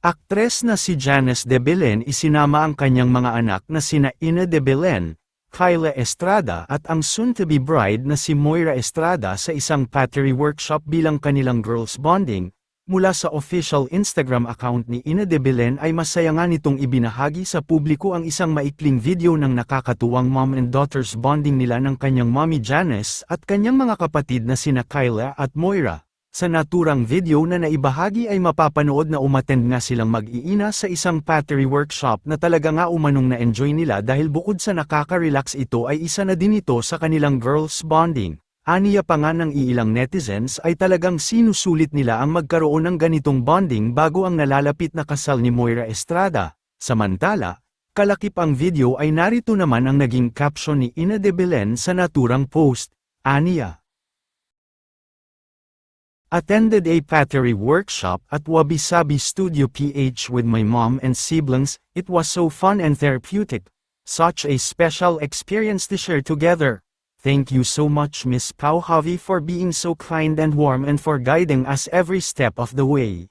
Aktres na si Janice de Belen isinama ang kanyang mga anak na sina Ina de Belen, Kyla Estrada at ang soon-to-be bride na si Moira Estrada sa isang pottery workshop bilang kanilang girls bonding. Mula sa official Instagram account ni Ina de Belen ay masaya nga nitong ibinahagi sa publiko ang isang maikling video ng nakakatuwang mom and daughters bonding nila ng kanyang mommy Janice at kanyang mga kapatid na sina Kyla at Moira. Sa naturang video na naibahagi ay mapapanood na umattend nga silang mag-iina sa isang pottery workshop na talaga nga umanong na-enjoy nila dahil bukod sa nakaka-relax ito ay isa na din ito sa kanilang girls bonding. Aniya pa nga ng iilang netizens ay talagang sinusulit nila ang magkaroon ng ganitong bonding bago ang nalalapit na kasal ni Moira Estrada. Samantala, kalakip ang video ay narito naman ang naging caption ni Ina de Belen sa naturang post. Aniya attended a pottery workshop at Wabi Sabi Studio PH with my mom and siblings. It was so fun and therapeutic. Such a special experience to share together. Thank you so much Miss Pau Javi for being so kind and warm and for guiding us every step of the way.